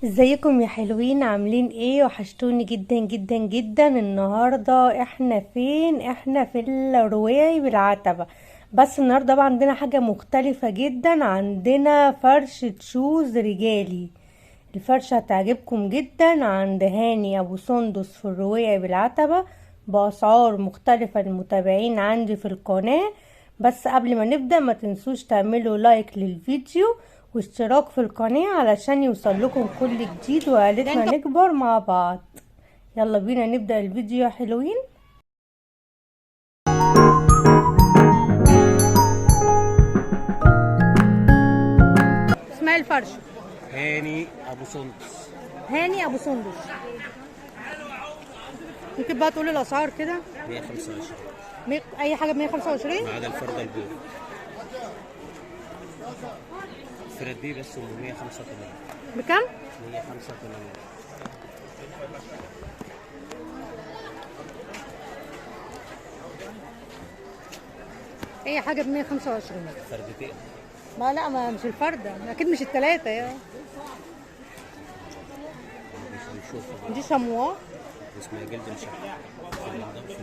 ازيكم يا حلوين؟ عاملين ايه؟ وحشتوني جدا جدا جدا. النهارده احنا فين؟ احنا في الرواية بالعتبة. بس النهارده بقى عندنا حاجة مختلفة جدا، عندنا فرشة شوز رجالي. الفرشة هتعجبكم جدا، عند هاني ابو سندس في الرواية بالعتبة، بأسعار مختلفة للمتابعين عندي في القناة. بس قبل ما نبدأ ما تنسوش تعملوا لايك للفيديو واشتراك في القناة علشان يوصل لكم كل جديد وعيلتنا نكبر مع بعض. يلا بينا نبدأ الفيديو يا حلوين. اسمها الفرش هاني ابو سندس. هاني ابو سندس. ممكن بقى تقولي الاسعار كده؟ 125 اي حاجه ب 125 ما عدا الفرده البيض. الفرد دي بس 185. بكام؟ 185. اي حاجه ب 125. فردتين. ما لا، ما مش الفرده، اكيد مش الثلاثه يا مش هنشوفها. دي شمواه. اسمها جلد مشحم.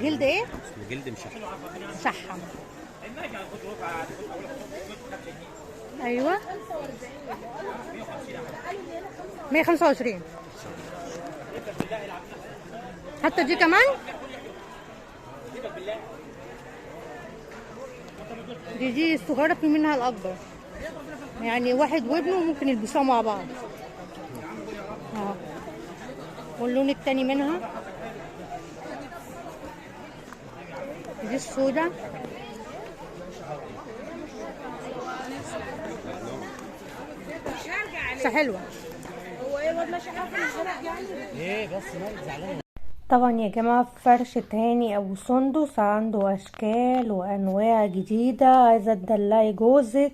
جلد ايه؟ اسمه جلد مشحم. شحم. ايوه 125. حتى دي كمان. دي الصغيرة، في منها الأكبر، يعني واحد وابنه ممكن يلبسوها مع بعض. واللون التاني منها دي السوداء. بس حلوة. هو ايه الواد ماشي حافظ الزرق يعني؟ ايه بس مالك زعلانة؟ طبعا يا جماعة فرشة هاني ابو سندس عنده اشكال وانواع جديدة. عايزة تدلعي جوزك،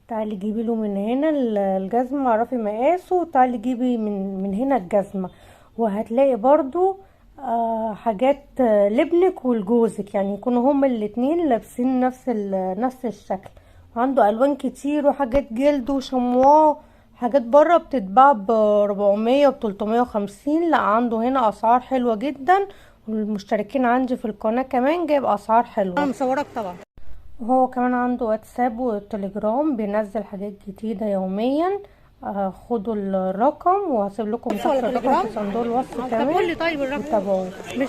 تعالي جيبي له من هنا الجزمة، اعرفي مقاسه، تعالي جيبي من هنا الجزمة. وهتلاقي برضو حاجات لابنك ولجوزك، يعني يكونوا هما الاتنين لابسين نفس الشكل. عنده الوان كتير وحاجات جلد وشمواه. حاجات بره بتتباع ب400 وب350. لا، عنده هنا اسعار حلوة جدا، والمشتركين عندي في القناة كمان جايب اسعار حلوة. انا مصورك طبعا. وهو كمان عنده واتساب وتليجرام، بينزل حاجات جديدة يوميا. خدوا الرقم وهسيب لكم تحت الرقم في صندوق الوصف كمان. طب قول لي طيب الرقم وتابعوه. مش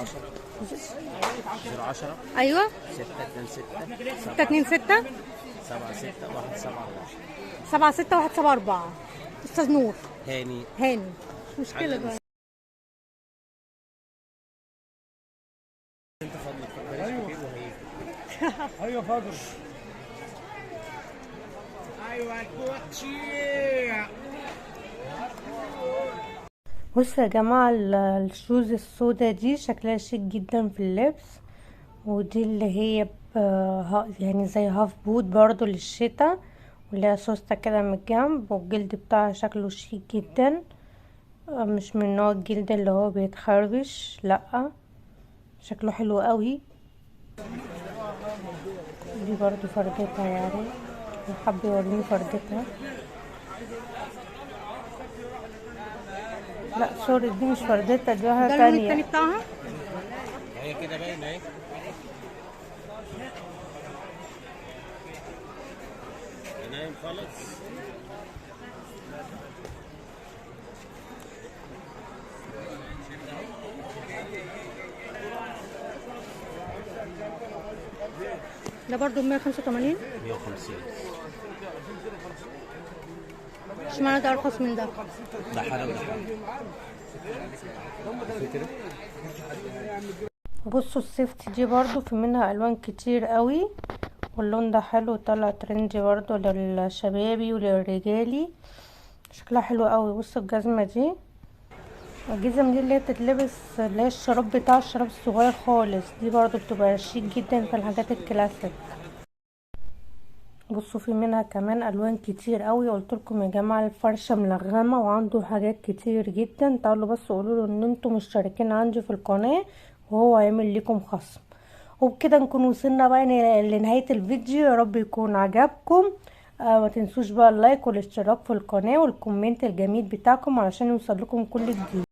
010 ايوه 626 626 76174. 76174. استاذ نور هاني مش مشكلة بقى. انت فضلك فكريش كتير وهيجي. ايوه فاضل. ايوه الكوتشي. بصوا يا جماعة، الشوز السودا دي شكلها شيك جدا في اللبس. ودي اللي هي يعني زي هاف بوت برضو للشتا، وليها سوستة كده من الجنب، والجلد بتاعها شكله شيك جدا. مش من نوع الجلد اللي هو بيتخربش، لا شكله حلو قوي. دي برضو فردتها، يعني حابة يوريني فردتها. لا سوري، دي مش فردتها، دي واحدة تانية. ده اللون التاني بتاعها. هي كده باينه اهي. نايم خالص. ده برضو 185. 150. اشمعنى ده ارخص من ده؟ ده حاجه وده حاجه. بصوا السيفتي دي برضو في منها الوان كتير قوي، واللون ده حلو، طلع ترندي برضو للشبابي وللرجالي، شكلها حلو قوي. بصوا الجزمة دي، الجزم دي اللي هي بتتلبس، اللي هي الشراب بتاع الشراب الصغير خالص، دي برضو بتبقى شيك جدا في الحاجات الكلاسيك. بصوا في منها كمان الوان كتير قوي. قلت لكم يا جماعه الفرشه ملغمه وعنده حاجات كتير جدا. تعالوا بس قولوا له ان انتم مشتركين عندي في القناه وهو هيعمل لكم خصم. وبكده نكون وصلنا بقى لنهايه الفيديو. يا رب يكون عجبكم. ما تنسوش بقى اللايك والاشتراك في القناة والكومنت الجميل بتاعكم علشان يوصل لكم كل جديد.